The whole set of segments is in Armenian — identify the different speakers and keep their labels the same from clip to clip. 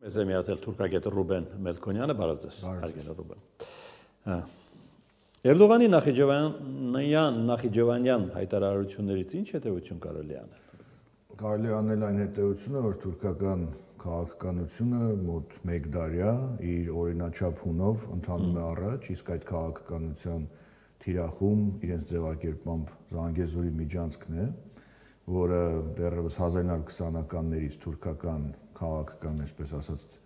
Speaker 1: Մեզ է միացել թուրքագետ Ռուբեն Մելքոնյանը, բարև ձեզ, հարգելի Ռուբեն։ Էրդողանի Նախիջևանյան հայտարարություններից ինչ հետևություն կարելի անել։
Speaker 2: Կարելի անել այն հետևությունը, որ թուրքական քաղաքականությունը մոտ 1 դարյա իր օրինաչափ հունով ընթանում է առաջ, իսկ այդ քաղաքականության թիրախում իրենց ձևակերպմամբ Զանգեզուրի միջանցքն է, որը դեռևս 1920-ականներից թուրքական քաղաքական, այսպես ասած,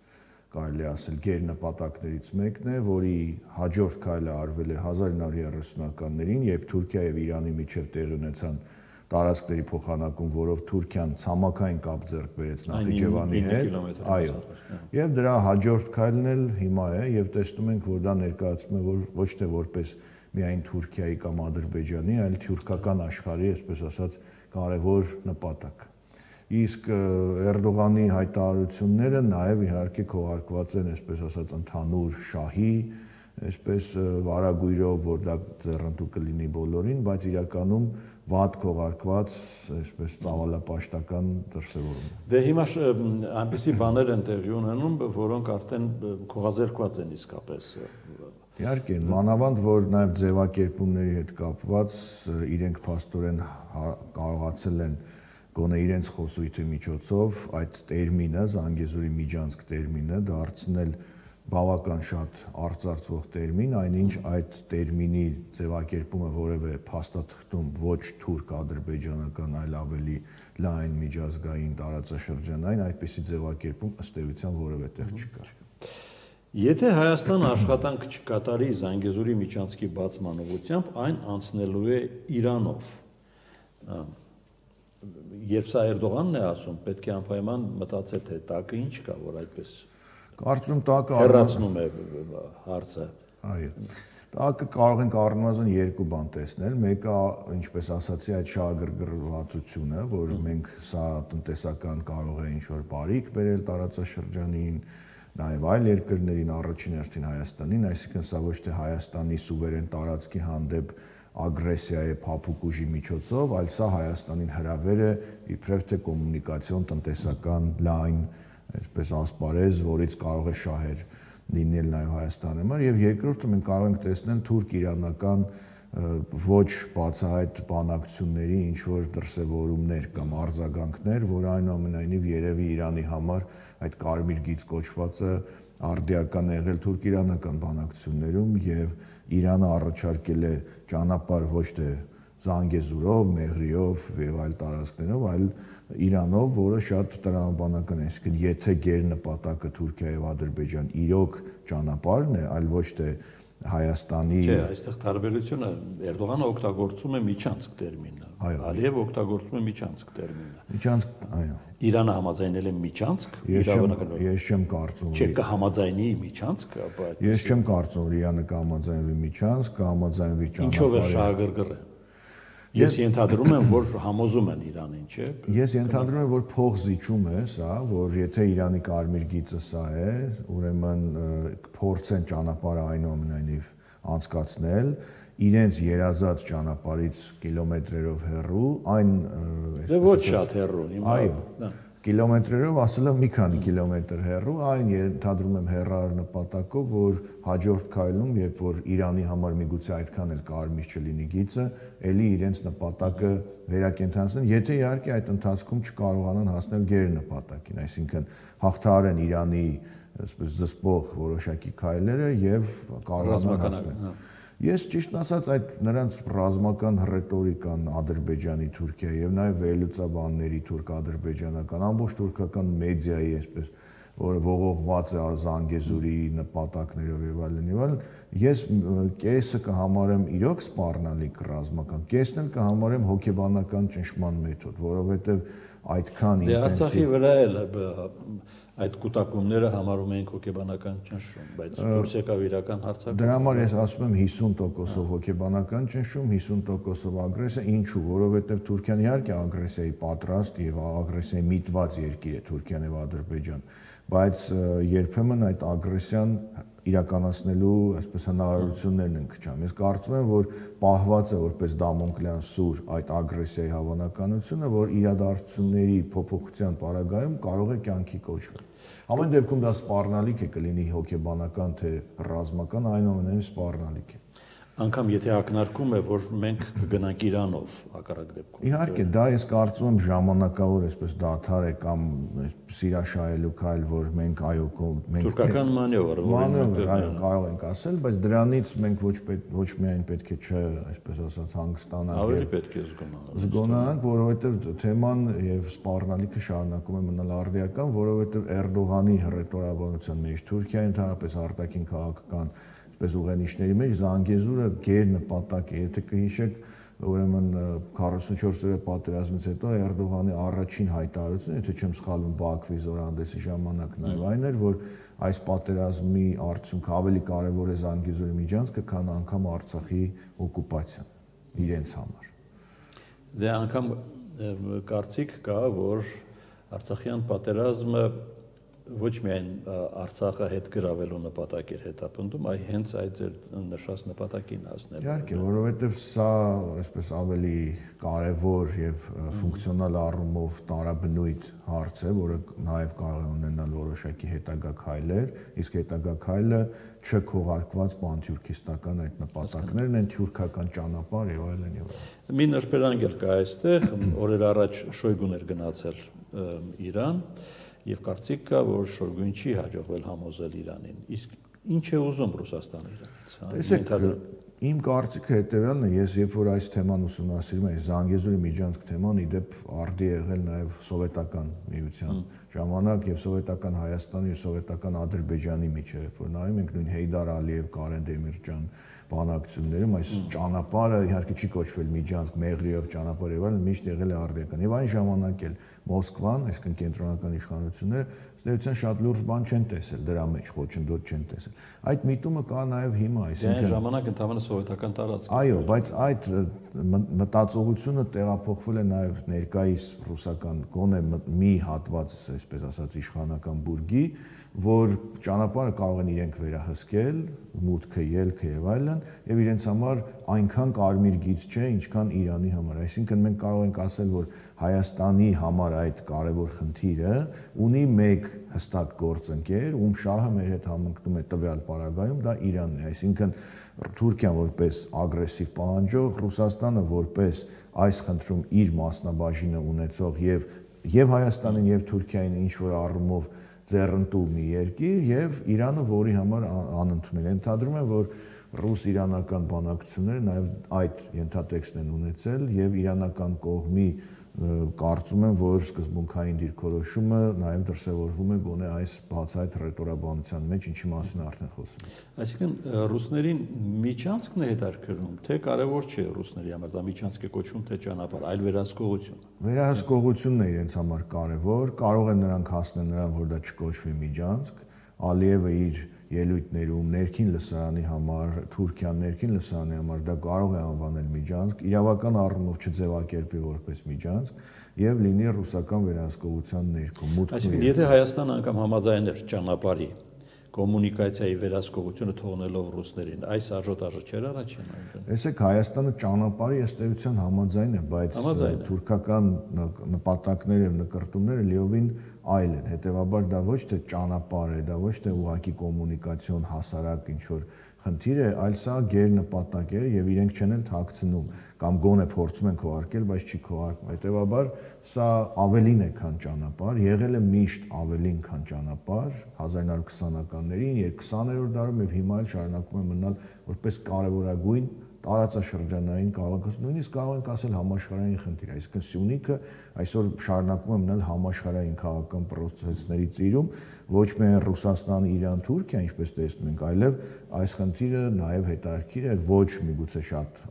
Speaker 2: կարելի ասել գերնպատակներից մեկն է, որի հաջորդ քայլը արվել է 1930-ականներին, երբ Թուրքիա եւ Իրանի միջև տեղի ունեցան տարածքների փոխանակում, որով Թուրքիան ցամաքային կապ ձեռք բերեց Նախիջևանի հետ, այո, եւ դրա հաջորդ քայլն էլ հիմա է եւ տեսնում ենք, որ դա ներկայացնում է ոչ թե որպես միայն Թուրքիայի կամ Ադրբեջանի, այլ թուրքական աշխարհի, այսպես ասած, կարևոր նպատակ։ Իսկ Էրդողանի հայտարարությունները նաև իհարկե քողարկված են, այսպես ասած, ընդհանուր շահի, այսպես վարագույրով, որ դա ձեռնտու կլինի բոլորին, բայց իրականում վատ քողարկված, այսպես ծավալապաշտական դրսևորում։
Speaker 1: Դե հիմա այնպիսի բաներ են տեղի ունենում, որոնք արդեն քողազերկված են իսկապես։
Speaker 2: Իհարկե, մանավանդ որ նաև ձևակերպումների հետ կապված իրենք փաստորեն կարողացել են գոնե իրենց խոսույթի միջոցով այդ տերմինը, Զանգեզուրի միջանցք տերմինը դարձնել բավական շատ արծարծվող տերմին, այնինչ այդ տերմինի ձևակերպումը որևէ փաստաթղթում ոչ թուրք-ադրբեջանական, այլ ավելի լայն միջազգային տարածաշրջանային այդպիսի ձևակերպում ըստ էության որևէ տեղ չկա։
Speaker 1: Եթե Հայաստանը աշխատանք չկատարի Զանգեզուրի միջանցքի բացման ուղղությամբ, այն անցնելու է Իրանով։ Երբ սա Էրդողանն է ասում, պետք է անպայման մտածել, թե տակը ինչ կա, որ այդպես
Speaker 2: կարծում տակը
Speaker 1: հեռացնում է հարցը։
Speaker 2: Այո։ Տակը կարող ենք առնվազն երկու բան տեսնել։ Մեկը, ինչպես ասացի, այդ շահագրգռվածությունը, որ մենք սա տնտեսական կարող է ինչ-որ բարիք բերել տարածաշրջանին, նաև այլ երկրներին, առաջին հերթին Հայաստանին, այսինքն սա ոչ թե Հայաստանի սուվերեն տարածքի հանդեպ ագրեսիա է փափուկ ուժի միջոցով, այլ սա Հայաստանին հրավեր է իբրև թե կոմունիկացիոն տնտեսական լայն, այսպես ասպարեզ, որից կարող է շահեր լինել նաև Հայաստանի համար, եւ երկրորդը մենք կարող ենք տեսնել թուրք-իրանական ոչ բացահայտ բանակցությունների ինչ որ դրսևորումներ կամ արձագանքներ, որ այնուամենայնիվ երևի Իրանի համար այդ կարմիր գիծ կոչվածը արդիական է եղել թուրք-իրանական բանակցություններում եւ Իրանը առաջարկել է ճանապարհ ոչ թե Զանգեզուրով, Մեղրիով եւ այլ տարածքներով, այլ Իրանով, որը շատ տրամաբանական է, այսինքն եթե գերնպատակը Թուրքիա եւ Ադրբեջան իրոք ճանապարհն է, այլ ոչ թե Հայաստանի
Speaker 1: Չէ, այստեղ տարբերությունը Էրդողանը օգտագործում է միջանցք տերմինը, Ալիևը օգտագործում է միջանցք տերմինը։
Speaker 2: Միջանցք, այո։
Speaker 1: Իրանը համաձայնել է միջանցք,
Speaker 2: Ես չեմ կարծում։
Speaker 1: Չէ, կհամաձայնի միջանցք, բայց
Speaker 2: Ես չեմ կարծում, որ Իրանը կհամաձայնվի միջանցք, կհամաձայնվի ճանապարհ։
Speaker 1: Ինչով է շահագրգռել։ Ես ենթադրում եմ, որ համոզում են Իրանին, չէ՞։
Speaker 2: Ես ենթադրում եմ, որ փողզիջում է սա, որ եթե Իրանի կարմիր գիծը սա է, ուրեմն փորձեն ճանապարհը այնուամենայնիվ անցկացնել, իրենց երազած ճանապարհից կիլոմետրերով հեռու, այն
Speaker 1: Դե ոչ շատ հեռու, հիմա։
Speaker 2: Այո։ Կիլոմետրերով, ասելով մի քանի կիլոմետր հեռու, այն ենթադրում եմ հեռար նպատակով, որ հաջորդ քայլում, երբ որ Իրանի համար միգուցե այդքան էլ կարմիր չլինի գիծը, ելի իրենց նպատակը վերակենդանացնեն, եթե իհարկե այդ ընթացքում չկարողանան հասնել գերնպատակին, այսինքն հաղթահարեն Իրանի այսպես զսպող որոշակի քայլերը եւ կարողանան հասնել։ Ես ճիշտ ասած այդ նրանց ռազմական ռետորիկան Ադրբեջանի, Թուրքիայի եւ նաեւ վերլուծաբանների թուրք-ադրբեջանական ամբողջ թուրքական մեդիայի այսպես որը ողողված է Զանգեզուրի նպատակներով եւ այլն, ես կեսը կհամարեմ իրոք սպառնալիք ռազմական, կեսն էլ կհամարեմ հոգեբանական ճնշման մեթոդ, որովհետեւ այդքան
Speaker 1: ինտենսիվ։ Դե Արցախի վրա էլ այդ կուտակումները համարում ենք հոգեբանական ճնշում, բայց դուրս եկավ իրական հարձակում։
Speaker 2: Դրա համար ես ասում եմ 50%-ով հոգեբանական ճնշում, 50%-ով ագրեսիա, ինչու, որովհետև Թուրքիան իհարկե ագրեսիայի պատրաստ եւ ագրեսիայի միտված երկիր է Թուրքիան եւ Ադրբեջան, բայց երբեմն այդ ագրեսիան իրականացնելու այսպես հնարավորություններն են քչում։ Ես կարծում եմ, որ պահված է որպես դամոնկլյան սուր այդ ագրեսիայի հավանականությունը, որ իրադարձությունների փոփոխության պարագայում կարող է կյանքի կոչվել։ Ամեն դեպքում դա սպառնալիք է կլինի հոգեբանական թե ռազմական, այնուամենայնիվ սպառնալիք է։
Speaker 1: Անկամ եթե ակնարկում է, որ մենք կգնանք Իրանով հակառակ դեպքում։
Speaker 2: Իհարկե, դա ես կարծում եմ ժամանակավոր այսպես դադար է կամ սիրաշահելու քայլ, որ մենք մենք
Speaker 1: Թուրքական մանևր,
Speaker 2: այո, կարող ենք ասել, բայց դրանից մենք ոչ միայն պետք է չէ, այսպես ասած, հանգստանանք,
Speaker 1: ավելի պետք է
Speaker 2: զգոնանանք, որովհետև թեման եւ սպառնալիքը շարունակում է մնալ արդիական, որովհետև Էրդողանի հռետորաբանության մեջ Թուրքիայի ընդհանրապես արտաքին քաղաքական պես ուղենիշների մեջ Զանգեզուրը գեր նպատակ է, եթե կհիշեք, ուրեմն 44-օրյա պատերազմից հետո Էրդողանի առաջին հայտարարությունը, եթե չեմ սխալվում, Բաքվի զորահանդեսի ժամանակ նաև այն էր, որ այս պատերազմի արդյունքը ավելի կարևոր է Զանգեզուրի միջանցքը, քան անգամ Արցախի օկուպացիան իրենց համար։
Speaker 1: Դե անգամ կարծիք կա, որ Արցախյան պատերազմը ոչ միայն Արցախը հետ գրավելու նպատակ էր հետապնդում, այլ հենց այդ նշած նպատակին հասնել։
Speaker 2: Իհարկե, որովհետև սա այսպես ավելի կարևոր եւ ֆունկցիոնալ առումով տարաբնույթ հարց է, որը նաեւ կարող է ունենալ որոշակի հետագա քայլեր, իսկ հետագա քայլը չքողարկված պանթյուրքիստական այդ նպատակներն են, թյուրքական ճանապարհ եւ այլն եւ այլն։
Speaker 1: Մի նշբերանգ էլ կա այստեղ, օրեր առաջ Շոյգուն էր գնացել Իրան եւ կարծիք կա, որ Շոյգուն չի հաջողվել համոզել Իրանին։ Իսկ ինչ է ուզում Ռուսաստանը Իրանից,
Speaker 2: հա։ Իմ կարծիքը հետեւյալն է, ես երբ որ այս թեման ուսումնասիրում եմ, Զանգեզուրի միջանցք թեման, իդեպ արդի եղել նաեւ սովետական միության ժամանակ եւ սովետական Հայաստանի եւ սովետական Ադրբեջանի միջեւ, որ նայում ենք նույն Հեյդար Ալիև, Կարեն Դեմիրճան բանակցություններում այս ճանապարհը իհարկե չի կոչվել միջանցք, Մեղրիով ճանապարհ եւ այլն, միշտ եղել է արդիական։ Եվ այն ժամանակ էլ Մոսկվան, այսինքն կենտրոնական իշխանությունները ստեղծան շատ լուրջ բան չեն տեսել դրա մեջ, խոչընդոտ չեն տեսել։ Այդ միտումը կա նաեւ հիմա,
Speaker 1: այսինքն այն ժամանակ ընդհանրապես սովետական տարածք։
Speaker 2: Այո, բայց այդ մտածողությունը տեղափոխվել է նաեւ ներկայիս ռուսական գոնե մի հատված, այսպես ասած, իշխանական բուրգի, որ ճանապարհը կարող են իրենք վերահսկել, մուտքը, ելքը եւ այլն, եւ իրենց համար այնքան կարմիր գիծ չէ, ինչքան Իրանի համար։ Այսինքն մենք կարող ենք ասել, որ Հայաստանի համար այդ կարևոր խնդիրը ունի մեկ հստակ գործընկեր, ում շահը մեր հետ համընկնում է տվյալ պարագայում, դա Իրանն է։ Այսինքն Թուրքիան որպես ագրեսիվ պահանջող, Ռուսաստանը որպես այս խնդրում իր մասնաբաժինը ունեցող եւ Հայաստանին եւ Թուրքիային ինչ որ առումով ձեռնտու մի երկիր եւ Իրանը, որի համար անընդունել են։ Ենթադրում եմ, որ ռուս-իրանական բանակցությունները նաեւ այդ ենթատեքստն են ունեցել եւ իրանական կողմի կարծում եմ, որ սկզբունքային դիրքորոշումը նաեւ դրսևորվում է գոնե այս բացահայտ հռետորաբանության մեջ, ինչի մասին արդեն խոսում ենք։
Speaker 1: Այսինքն ռուսներին միջանցքն է հետաքրքրում, թե կարևոր չէ ռուսների համար, դա միջանցք է կոչվում, թե ճանապարհ, այլ վերահսկողություն։
Speaker 2: Վերահսկողությունն է իրենց համար կարևոր, կարող են նրանք հասնել նրան, որ դա չկոչվի միջանցք։ Ալիևը իր ելույթներում ներքին լսարանի համար, Թուրքիան ներքին լսարանի համար դա կարող է անվանել միջանցք, իրավական առումով չձևակերպի որպես միջանցք եւ լինի ռուսական վերահսկողության ներքո։
Speaker 1: Այսինքն, եթե Հայաստանը անգամ համաձայներ ճանապարհի կոմունիկացիայի վերահսկողությունը թողնելով ռուսներին, այս աժոտաժը չէր առաջին այնտեղ։
Speaker 2: Տեսեք, Հայաստանը ճանապարհի ըստ էության համաձայն է, բայց թուրքական նպատակները եւ նկարտումները լիովին այլ են։ Հետևաբար դա ոչ թե ճանապարհ է, դա ոչ թե ուղղակի կոմունիկացիոն հասարակ ինչ որ խնդիր է, այլ սա գերնպատակ է եւ իրենք չեն էլ թաքցնում կամ գոնե փորձում են քողարկել, բայց չի քողարկում։ Հետևաբար սա ավելին է, քան ճանապարհ, եղել է միշտ ավելին, քան ճանապարհ 1920-ականներին, 20-րդ դարում եւ հիմա էլ շարունակում է մնալ որպես կարևորագույն տարածաշրջանային քաղաք, նույնիսկ կարող ենք ասել համաշխարհային խնդիր, այսինքն Սյունիքը այսօր շարունակում է մնալ համաշխարհային քաղաքական պրոցեսների ծիրում, ոչ միայն Ռուսաստան, Իրան, Թուրքիա, ինչպես տեսնում ենք, այլև այս խնդիրը նաև հետաքրքիր է ոչ միգուցե շատ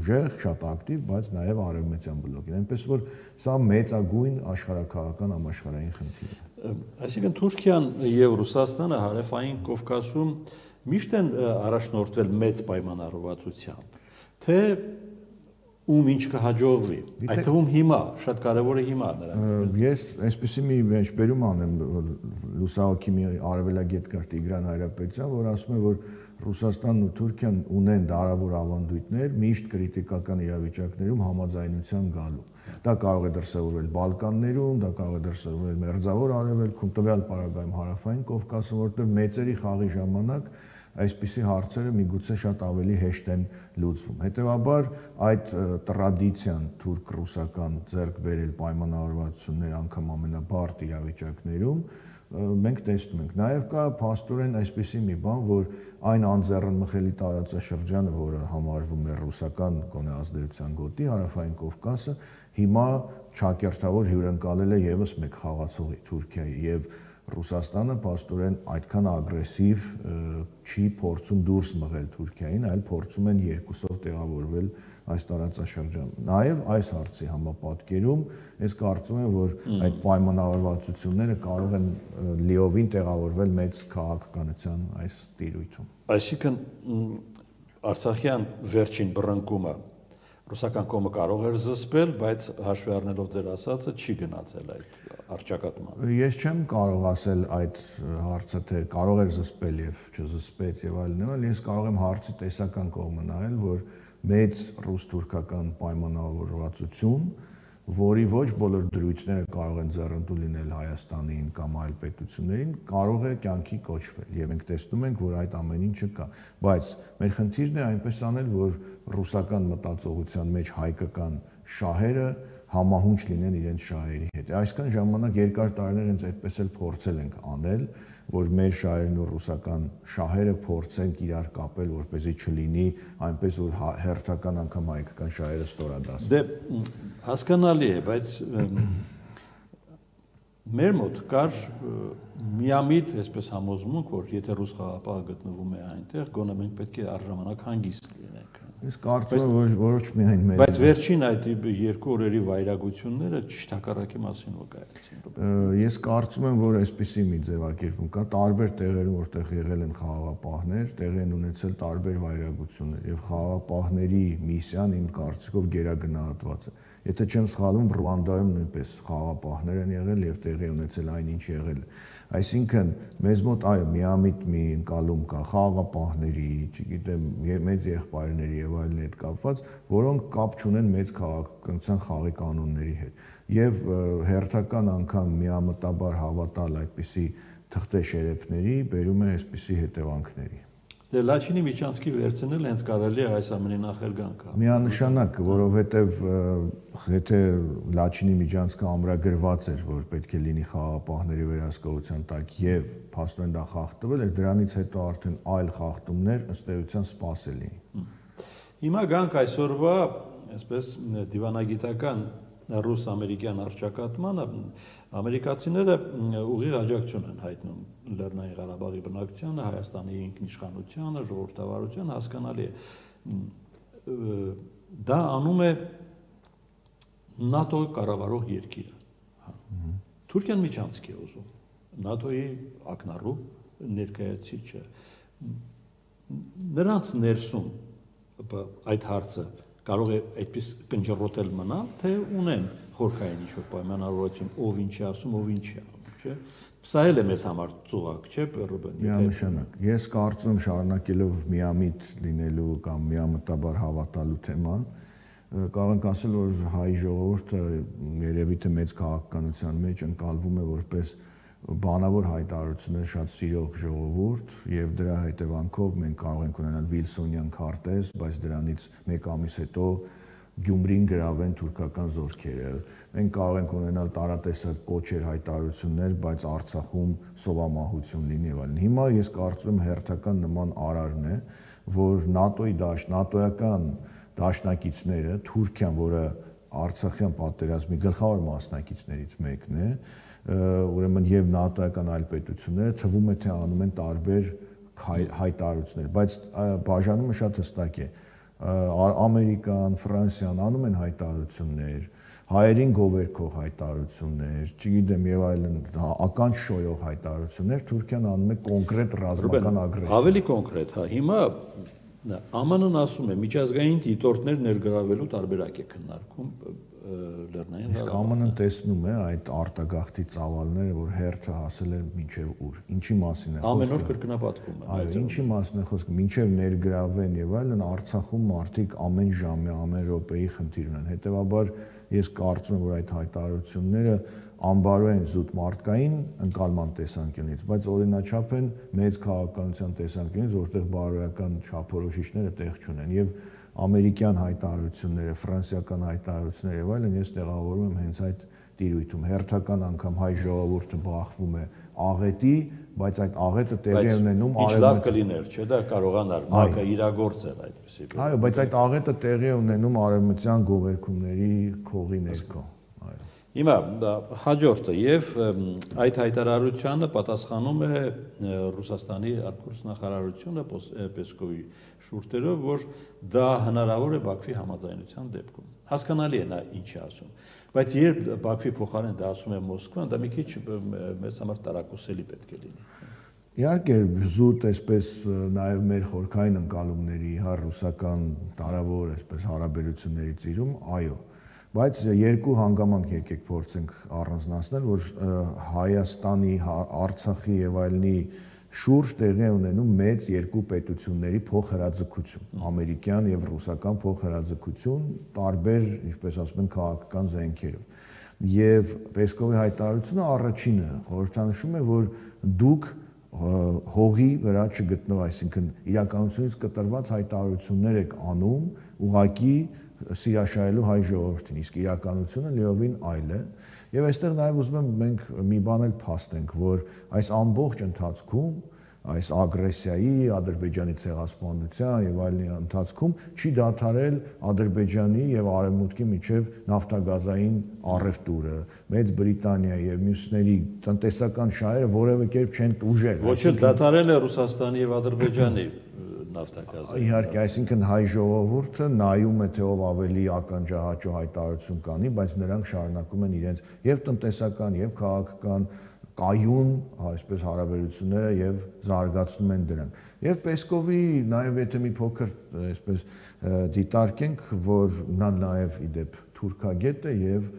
Speaker 2: ուժեղ, շատ ակտիվ, բայց նաև արևմտյան բլոկին, այնպես որ սա մեծագույն աշխարհաքաղաքական համաշխարհային խնդիր է։
Speaker 1: Այսինքն Թուրքիան եւ Ռուսաստանը հարավային Կովկասում միշտ են առաջնորդվել մեծ պայմանավորվածությամբ, թե ում ինչ կհաջողվի։ Այդ թվում հիմա, շատ կարևոր է հիմա նրանք։
Speaker 2: Ես այսպեսի մի մեջբերում անեմ, լուսահոգի մի արևելագետ կար Տիգրան Հայրապետյան, որ ասում է, որ Ռուսաստանն ու Թուրքիան ունեն դարավոր ավանդույթներ միշտ քրիտիկական իրավիճակներում համաձայնության գալու։ Դա կարող է դրսևորվել Բալկաններում, դա կարող է դրսևորվել Մերձավոր Արևելքում, տվյալ պարագայում Հարավային Կովկասում, որտեղ մեծերի խաղի ժամանակ այսպիսի հարցերը միգուցե շատ ավելի հեշտ են լուծվում։ Հետևաբար այդ տրադիցիան թուրք-ռուսական ձեռք բերել պայմանավորվածություններ անգամ ամենաբարդ իրավիճակներում մենք տեսնում ենք։ Նաև կա փաստորեն այսպիսի մի բան, որ այն անձեռնմխելի տարածաշրջանը, որը համարվում է ռուսական գոնե ազդեցության գոտի, Հարավային Կովկասը, հիմա ճակերտավոր հյուրընկալել է եւս մեկ խաղացողի Թուրքիայի եւ Ռուսաստանը փաստորեն այդքան ագրեսիվ չի փորձում դուրս մղել Թուրքիային, այլ փորձում են երկուսով տեղավորվել այս տարածաշրջանում։ Նաև այս հարցի համապատկերում ես կարծում եմ, որ այդ պայմանավորվածությունները կարող են լիովին տեղավորվել մեծ քաղաքականության այս տիրույթում։
Speaker 1: Այսինքն Արցախյան վերջին բռնկումը ռուսական կողմը կարող էր զսպել, բայց հաշվի առնելով ձեր ասածը չի գնացել այդ առճակատման։
Speaker 2: Ես չեմ կարող ասել այդ հարցը թե կարող էր զսպել եւ չզսպեց եւ այլն, ես կարող եմ հարցի տեսական կողմը նայել, որ մեծ ռուս-թուրքական պայմանավորվածություն, որի ոչ բոլոր դրույթները կարող են ձեռնտու լինել Հայաստանին կամ այլ պետություններին, կարող է կյանքի կոչվել եւ մենք տեսնում ենք, որ այդ ամեն ինչը կա, բայց մեր խնդիրն է այնպես անել, որ ռուսական մտածողության մեջ հայկական շահերը համահունչ լինեն իրենց շահերի հետ։ Այսքան ժամանակ երկար տարիներ հենց այդպես էլ փորձել ենք անել, որ մեր շահերն ու ռուսական շահերը փորձենք իրար կապել, որպեսզի չլինի այնպես, որ հերթական անգամ հայկական շահերը ստորադասեն։
Speaker 1: Դե հասկանալի է, բայց մեր մոտ կար միամիտ այսպես համոզմունք, որ եթե ռուս խաղապահը գտնվում է այնտեղ, գոնե մենք պետք է առժամանակ հանգիստ լինենք։
Speaker 2: Ես կարծում եմ, որ ոչ միայն մեր։
Speaker 1: Բայց վերջին այդ երկու օրերի վայրագությունները ճիշտ հակառակի մասին վկայեցին։
Speaker 2: Ես կարծում եմ, որ այսպիսի մի ձևակերպում կա տարբեր տեղերում, որտեղ եղել են խաղաղապահներ, տեղի են ունեցել տարբեր վայրագություններ եւ խաղաղապահների միսիան իմ կարծիքով գերագնահատված է։ Եթե չեմ սխալվում, Ռուանդայում նույնպես խաղաղապահներ են եղել եւ տեղի ունեցել այն ինչ եղել է։ Այսինքն մեզ մոտ այո միամիտ մի ընկալում կա խաղաղապահների, չգիտեմ, մեծ եղբայրների եւ այլն հետ կապված, որոնք կապ չունեն մեծ քաղաքականության խաղի կանոնների հետ։ Եվ հերթական անգամ միամտաբար հավատալ այդպիսի թղթե շերեփների բերում է այսպիսի հետևանքների։
Speaker 1: Դե Լաչինի Միչանսկի վերցնել հենց կարելի է այս ամենի նախերգանք։
Speaker 2: Միանշանակ, որովհետև եթե Լաչինի Միչանսկը ամրագրված էր, որ պետք է լինի խաղաղապահների վերահսկողության տակ եւ փաստորեն դա խախտվել էր, դրանից հետո արդեն այլ խախտումներ ըստ էության սպասելի էին։
Speaker 1: Հիմա գանք այսօրվա, այսպես դիվանագիտական ռուս-ամերիկյան առճակատմանը, ամերիկացիները ուղիղ աջակցություն են հայտնում Լեռնային Ղարաբաղի բնակչությանը, Հայաստանի ինքնիշխանությանը, ժողովրդավարությանը, հասկանալի է։ Դա անում է ՆԱՏՕ-ի կառավարող երկիրը։ Թուրքիան Միչանսկի է ուզում, ՆԱՏՕ-ի ակնառու ներկայացիչը։ Նրանց ներսում այդ հարցը կարող է այդպես կնճռոտել մնալ, թե ունեն խորքային ինչ-որ պայմանավորվածություն, ով ինչ է ասում, ով ինչ է անում, չէ՞։ Սա էլ է մեզ համար ծուղակ, չէ՞, Ռուբեն։
Speaker 2: Միանշանակ։ Ես կարծում եմ շարունակելով միամիտ լինելու կամ միամտաբար հավատալու թեման, կարող ենք ասել, որ հայ ժողովուրդը երևի թե մեծ քաղաքականության մեջ ընկալվում է որպես բանավոր հայտարարություններ շատ սիրող ժողովուրդ եւ դրա հետևանքով մենք կարող ենք ունենալ Վիլսոնյան քարտեզ, բայց դրանից մեկ ամիս հետո Գյումրին գրավեն թուրքական զորքերը։ Մենք կարող ենք ունենալ տարատեսակ կոչեր հայտարարություններ, բայց Արցախում սովամահություն լինի եւ այլն։ Հիմա ես կարծում եմ հերթական նման արարն է, որ ՆԱՏՕ-ի ՆԱՏՕ-ական դաշնակիցները, Թուրքիան, որը Արցախյան պատերազմի գլխավոր մասնակիցներից մեկն է, ուրեմն եւ ՆԱՏՕ-ական այլ պետությունները թվում է թե անում են տարբեր հայտարարություններ, բայց բաժանումը շատ հստակ է։ Ամերիկան, Ֆրանսիան անում են հայտարարություններ, հայերին գովերքող հայտարարություններ, չգիտեմ եւ այլն, ականջ շոյող հայտարարություններ, Թուրքիան անում է կոնկրետ ռազմական ագրեսիա։
Speaker 1: Ավելի կոնկրետ, հա, հիմա ԱՄՆ-ն ասում է միջազգային դիտորդներ ներգրավելու տարբերակ է քննարկում Լեռնային
Speaker 2: Իսկ ԱՄՆ-ն տեսնում է այդ արտագաղթի ծավալները, որ հերթը հասել է մինչև ուր։ Ինչի մասին է խոսքը։
Speaker 1: Ամեն օր կրկնապատկվում է։
Speaker 2: Այո, ինչի մասին է խոսքը, մինչև ներգրավեն եւ այլն, Արցախում մարդիկ ամեն ժամի, ամեն րոպեի խնդիր ունեն։ Հետևաբար ես կարծում եմ, որ այդ հայտարարությունները անբարո են զուտ մարդկային ընկալման տեսանկյունից, բայց օրինաչափ են մեծ քաղաքականության տեսանկյունից, որտեղ բարոյական չափորոշիչները տեղ չունեն եւ ամերիկյան հայտարարությունները, ֆրանսիական հայտարարությունները եւ այլն ես տեղավորում եմ հենց այդ տիրույթում։ Հերթական անգամ հայ ժողովուրդը բախվում է աղետի, բայց այդ աղետը տեղի ունենում
Speaker 1: արևմուտք։ Ինչ լավ կլիներ, չէ՞ դա կարողանար ՄԱԿ-ը իրագործել այդպեսի։
Speaker 2: Այո, բայց այդ աղետը տեղի ունենում արևմտյան գովերքումների քողի ներքո։
Speaker 1: Հիմա հաջորդը եւ այդ հայտարարությանը պատասխանում է Ռուսաստանի արտգործնախարարությունը Պեսկովի շուրթերով, որ դա հնարավոր է Բաքվի համաձայնության դեպքում։ Հասկանալի է նա ինչ է ասում, բայց երբ Բաքվի փոխարեն դա ասում է Մոսկվան, դա մի քիչ մեզ համար տարակուսելի պետք է լինի։
Speaker 2: Իհարկե զուտ այսպես նաև մեր խորքային ընկալումների, ռուսական տարավոր այսպես հարաբերությունների ծիրում, այո, բայց երկու հանգամանք եկեք փորձենք առանձնացնել, որ Հայաստանի, Արցախի եւ այլնի շուրջ տեղի ունենում մեծ երկու պետությունների փոխհրաձգություն, ամերիկյան եւ ռուսական փոխհրաձգություն, տարբեր, ինչպես ասում են, քաղաքական զենքերով։ Եվ Պեսկովի հայտարարությունը առաջինը խորհրդանշում է, որ դուք հողի վրա չգտնող, այսինքն իրականությունից կտրված հայտարարություններ եք անում ուղղակի սիրաշահելու հայ ժողովրդին, իսկ իրականությունը լիովին այլ է։ Եվ այստեղ նաև ուզում եմ մենք մի բան էլ փաստենք, որ այս ամբողջ ընթացքում, այս ագրեսիայի, Ադրբեջանի ցեղասպանության եւ այլնի ընթացքում չի դադարել Ադրբեջանի եւ Արևմուտքի միջև նավթագազային առևտուրը, Մեծ Բրիտանիայի եւ մյուսների տնտեսական շահերը որևէ կերպ չեն տուժել։
Speaker 1: Ոչ էլ դադարել է Ռուսաստանի եւ Ադրբեջանի նավթագազը։
Speaker 2: Իհարկե, այսինքն հայ ժողովուրդը նայում է, թե ով ավելի ականջահաճո հայտարարություն կանի, բայց նրանք շարունակում են իրենց եւ տնտեսական եւ քաղաքական կայուն, այսպես հարաբերությունները եւ զարգացնում են դրանք։ Եվ Պեսկովի նաեւ եթե մի փոքր այսպես դիտարկենք, որ նա նաեւ իդեպ թուրքագետ է եւ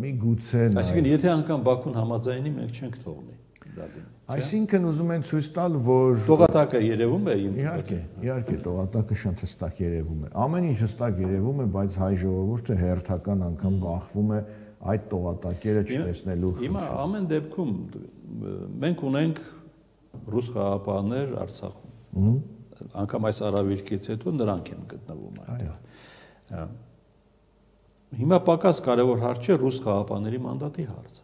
Speaker 2: մի գուցե
Speaker 1: Այսինքն եթե անգամ Բաքուն համաձայնի, մենք չենք թողնի դատին։
Speaker 2: Այսինքն ուզում են ցույց տալ, որ
Speaker 1: տողատակը երևում է
Speaker 2: Իհարկե, տողատակը շատ հստակ երևում է։ Ամեն ինչ հստակ երևում է, բայց հայ ժողովուրդը հերթական անգամ բախվում է այդ տողատակերը չտեսնելու։
Speaker 1: Հիմա ամեն դեպքում մենք ունենք ռուս խաղապահներ Արցախում։ Անգամ այս արավիրքից հետո նրանք են գտնվում այնտեղ։ Հիմա պակաս կարևոր հարց չէ ռուս խաղապահների մանդատի հարցը։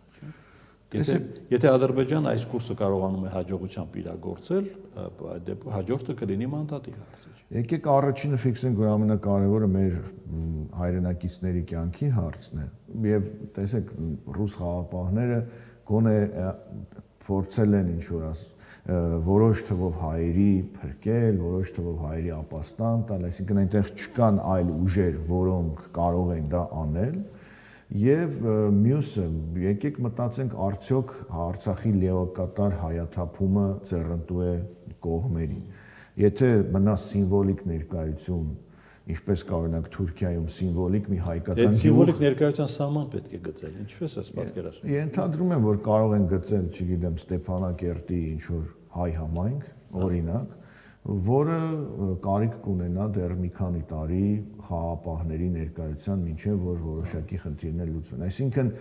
Speaker 1: Եթե Ադրբեջանը այս կուրսը կարողանում է հաջողությամբ իրագործել, այդ դեպքում հաջորդը կլինի մանդատի հարցը։
Speaker 2: Եկեք առաջինը ֆիքսենք, որ ամենակարևորը մեր հայրենակիցների կյանքի հարցն է։ Եվ տեսեք, ռուս խաղապահները գոնե փորձել են ինչ-որ որոշ թվով հայերի փրկել, որոշ թվով հայերի ապաստան տալ, այսինքն այնտեղ չկան այլ ուժեր, որոնք կարող են դա անել։ Եվ մյուսը, եկեք մտածենք արդյոք Արցախի լիակատար հայաթափումը ձեռնտու է կողմերին։ Եթե մնա սիմվոլիկ ներկայություն, ինչպես օրինակ Թուրքիայում սիմվոլիկ մի հայկական
Speaker 1: գյուղ, սիմվոլիկ ներկայության սահման պետք է գծել, ինչպես է պատկերացնում։
Speaker 2: Ենթադրում եմ, որ կարող են գծել, չգիտեմ, Ստեփանակերտի ինչ-որ հայ համայնք, օրինակ, որը կարիք կունենա դեռ մի քանի տարի խաղապահների ներկայության մինչև որ որոշակի խնդիրներ լուծվեն։ Այսինքն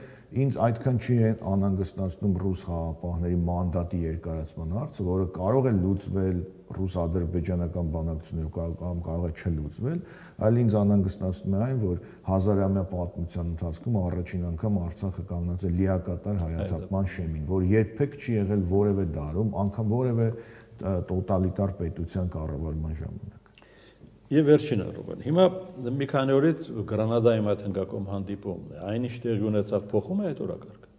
Speaker 2: ինձ այդքան չի անհանգստացնում ռուս խաղապահների մանդատի երկարացման հարցը, որը կարող է լուծվել ռուս-ադրբեջանական բանակցություններով կամ կարող է չլուծվել, այլ ինձ անհանգստացնում է այն, որ հազարամյա պատմության ընթացքում առաջին անգամ Արցախը կանգնած է լիակատար հայաթափման շեմին, որ երբեք չի եղել որևէ դարում, անգամ որևէ տոտալիտար պետության կառավարման ժամանակ։
Speaker 1: Եվ վերջինը Ռուբեն։ Հիմա մի քանի օրից Գրանադայում այդ հնգակում հանդիպումն է։ Այնինչ տեղի ունեցավ փոխում է այդ օրակարգը։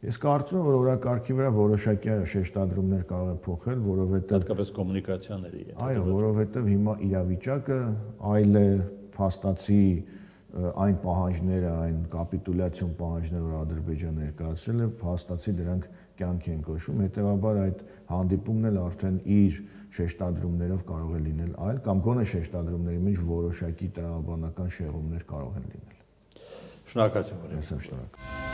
Speaker 2: Ես կարծում եմ, որ օրակարգի վրա որոշակի շեշտադրումներ կարող են փոխել, որովհետև
Speaker 1: հատկապես կոմունիկացիաների։
Speaker 2: Այո, որովհետև հիմա իրավիճակը այլ է, փաստացի այն պահանջները, այն կապիտուլյացիոն պահանջները, որ Ադրբեջանը ներկայացրել է, փաստացի դրանք կյանքի են կոչվում, հետեւաբար այդ հանդիպումն էլ արդեն իր շեշտադրումներով կարող է լինել այլ կամ գոնե շեշտադրումների մեջ որոշակի տրամաբանական շեղումներ կարող են լինել։
Speaker 1: Շնորհակալություն։
Speaker 2: Ես եմ շնորհակալ։